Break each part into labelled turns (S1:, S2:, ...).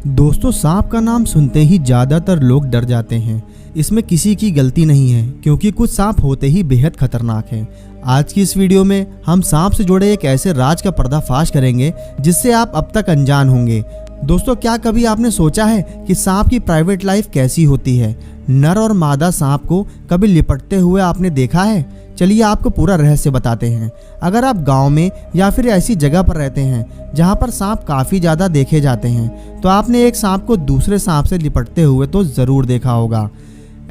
S1: दोस्तों, सांप का नाम सुनते ही ज़्यादातर लोग डर जाते हैं। इसमें किसी की गलती नहीं है, क्योंकि कुछ सांप होते ही बेहद खतरनाक हैं। आज की इस वीडियो में हम सांप से जुड़े एक ऐसे राज का पर्दाफाश करेंगे जिससे आप अब तक अनजान होंगे। दोस्तों, क्या कभी आपने सोचा है कि सांप की प्राइवेट लाइफ कैसी होती है? नर और मादा सांप को कभी लिपटते हुए आपने देखा है? चलिए आपको पूरा रहस्य बताते हैं। अगर आप गांव में या फिर ऐसी जगह पर रहते हैं जहां पर सांप काफ़ी ज़्यादा देखे जाते हैं, तो आपने एक सांप को दूसरे सांप से लिपटते हुए तो ज़रूर देखा होगा।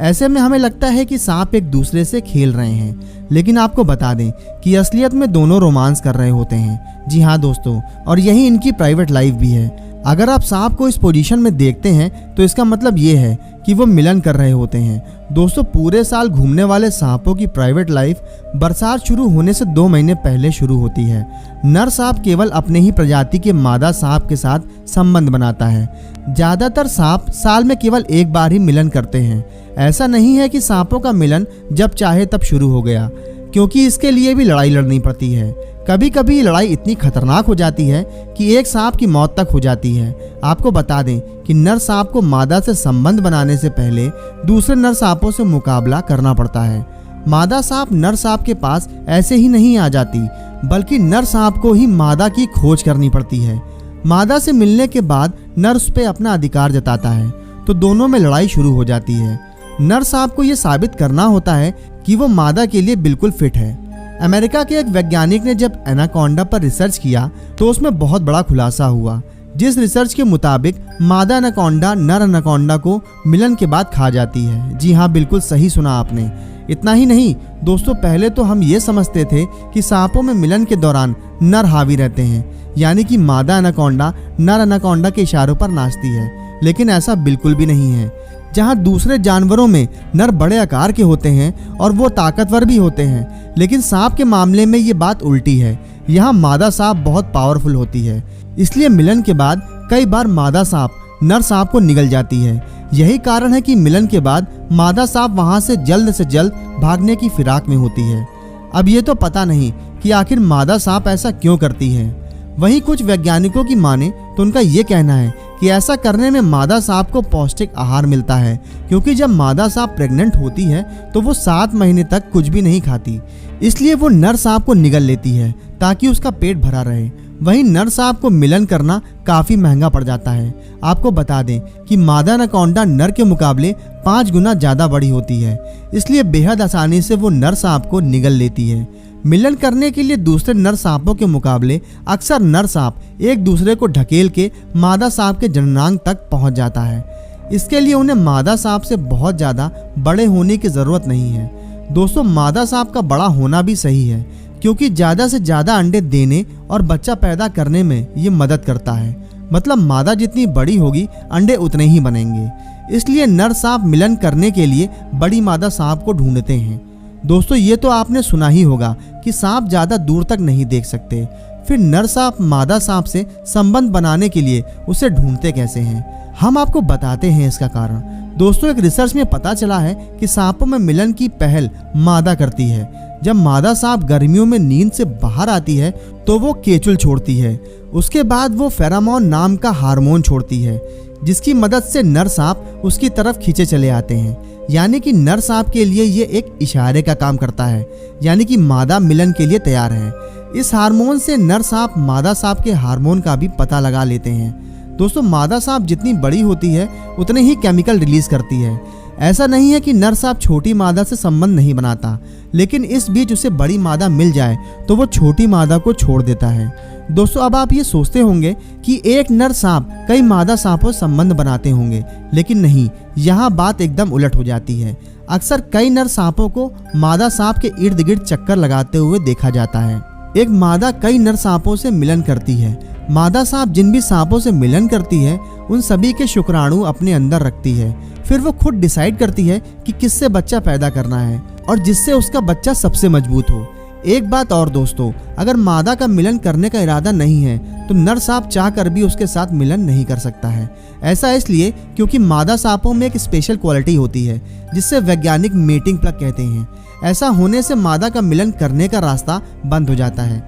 S1: ऐसे में हमें लगता है कि सांप एक दूसरे से खेल रहे हैं, लेकिन आपको बता दें कि असलियत में दोनों रोमांस कर रहे होते हैं। जी हाँ दोस्तों, और यही इनकी प्राइवेट लाइफ भी है। अगर आप सांप को इस पोजीशन में देखते हैं तो इसका मतलब ये है कि वो मिलन कर रहे होते हैं। दोस्तों, पूरे साल घूमने वाले सांपों की प्राइवेट लाइफ बरसात शुरू होने से 2 महीने पहले शुरू होती है। नर सांप केवल अपने ही प्रजाति के मादा सांप के साथ संबंध बनाता है। ज़्यादातर सांप साल में केवल एक बार ही मिलन करते हैं। ऐसा नहीं है कि सांपों का मिलन जब चाहे तब शुरू हो गया, क्योंकि इसके लिए भी लड़ाई लड़नी पड़ती है। कभी कभी लड़ाई इतनी खतरनाक हो जाती है कि एक सांप की मौत तक हो जाती है। आपको बता दें कि नर सांप को मादा से संबंध बनाने से पहले दूसरे नर सांपों से मुकाबला करना पड़ता है। मादा सांप नर सांप के पास ऐसे ही नहीं आ जाती, बल्कि नर सांप को ही मादा की खोज करनी पड़ती है। मादा से मिलने के बाद नर उस पर अपना अधिकार जताता है, तो दोनों में लड़ाई शुरू हो जाती है। नर सांप को यह साबित करना होता है कि वो मादा के लिए बिल्कुल फिट है। अमेरिका के एक वैज्ञानिक ने जब एनाकोंडा पर रिसर्च किया तो उसमें बहुत बड़ा खुलासा हुआ। जिस रिसर्च के मुताबिक मादा एनाकोंडा नर एनाकोंडा को मिलन के बाद खा जाती है। जी हाँ, बिल्कुल सही सुना आपने। इतना ही नहीं दोस्तों, पहले तो हम ये समझते थे कि सांपों में मिलन के दौरान नर हावी रहते हैं, यानी कि मादा एनाकोंडा नर एनाकोंडा के इशारों पर नाचती है। लेकिन ऐसा बिल्कुल भी नहीं है। जहाँ दूसरे जानवरों में नर बड़े आकार के होते हैं और वो ताकतवर भी होते हैं, लेकिन सांप के मामले में ये बात उल्टी है। यहाँ मादा सांप बहुत पावरफुल होती है, इसलिए मिलन के बाद कई बार मादा सांप नर सांप को निगल जाती है। यही कारण है कि मिलन के बाद मादा सांप वहाँ से जल्द भागने की फिराक में होती है। अब ये तो पता नहीं कि आखिर मादा सांप ऐसा क्यों करती है। वहीं कुछ वैज्ञानिकों की माने तो उनका ये कहना है कि ऐसा करने में मादा सांप को पौष्टिक आहार मिलता है, क्योंकि जब मादा सांप प्रेग्नेंट होती है तो वो 7 महीने तक कुछ भी नहीं खाती, इसलिए वो नर सांप को निगल लेती है ताकि उसका पेट भरा रहे। वहीं नर सांप को मिलन करना काफ़ी महंगा पड़ जाता है। आपको बता दें कि मादा एनाकोंडा नर के मुकाबले 5 गुना ज़्यादा बड़ी होती है, इसलिए बेहद आसानी से वो नर सांप को निगल लेती है। मिलन करने के लिए दूसरे नर सांपों के मुकाबले अक्सर नर सांप एक दूसरे को ढकेल के मादा सांप के जननांग तक पहुंच जाता है। इसके लिए उन्हें मादा सांप से बहुत ज़्यादा बड़े होने की ज़रूरत नहीं है। दोस्तों, मादा सांप का बड़ा होना भी सही है, क्योंकि ज़्यादा से ज़्यादा अंडे देने और बच्चा पैदा करने में ये मदद करता है। मतलब मादा जितनी बड़ी होगी, अंडे उतने ही बनेंगे। इसलिए नर सांप मिलन करने के लिए बड़ी मादा सांप को ढूंढते हैं। दोस्तों, ये तो आपने सुना ही होगा कि सांप ज़्यादा दूर तक नहीं देख सकते। फिर नर सांप मादा सांप से संबंध बनाने के लिए उसे ढूंढते कैसे हैं? हम आपको बताते हैं इसका कारण। दोस्तों, एक रिसर्च में पता चला है कि सांपों में मिलन की पहल मादा करती है। जब मादा सांप गर्मियों में नींद से बाहर आती है तो वो केचुल छोड़ती है। उसके बाद वो फेरामोन नाम का हार्मोन छोड़ती है, जिसकी मदद से नर सांप उसकी तरफ खींचे चले आते हैं। यानी कि नर सांप के लिए ये एक इशारे का काम करता है, यानी कि मादा मिलन के लिए तैयार है। इस हार्मोन से नर सांप मादा सांप के हार्मोन का भी पता लगा लेते हैं। दोस्तों, मादा सांप जितनी बड़ी होती है उतने ही केमिकल रिलीज करती है। ऐसा नहीं है कि नर सांप छोटी मादा से संबंध नहीं बनाता, लेकिन इस बीच उसे बड़ी मादा मिल जाए तो वो छोटी मादा को छोड़ देता है। दोस्तों, अब आप ये सोचते होंगे कि एक नर सांप कई मादा सांपों से संबंध बनाते होंगे, लेकिन नहीं, यहाँ बात एकदम उलट हो जाती है। अक्सर कई नर सांपों को मादा सांप के इर्द गिर्द चक्कर लगाते हुए देखा जाता है। एक मादा कई नर सांपों से मिलन करती है। मादा सांप जिन भी सांपों से मिलन करती है उन सभी के शुक्राणु अपने अंदर रखती है। फिर वो खुद डिसाइड करती है कि किससे बच्चा पैदा करना है और जिससे उसका बच्चा सबसे मजबूत हो। एक बात और दोस्तों, अगर मादा का मिलन करने का इरादा नहीं है तो नर सांप चाहकर भी उसके साथ मिलन नहीं कर सकता है। ऐसा इसलिए क्योंकि मादा सांपों में एक स्पेशल क्वालिटी होती है जिससे वैज्ञानिक मेटिंग प्लग कहते हैं। ऐसा होने से मादा का मिलन करने का रास्ता बंद हो जाता है।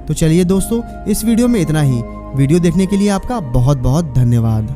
S1: तो चलिए दोस्तों, इस वीडियो में इतना ही। वीडियो देखने के लिए आपका बहुत बहुत धन्यवाद।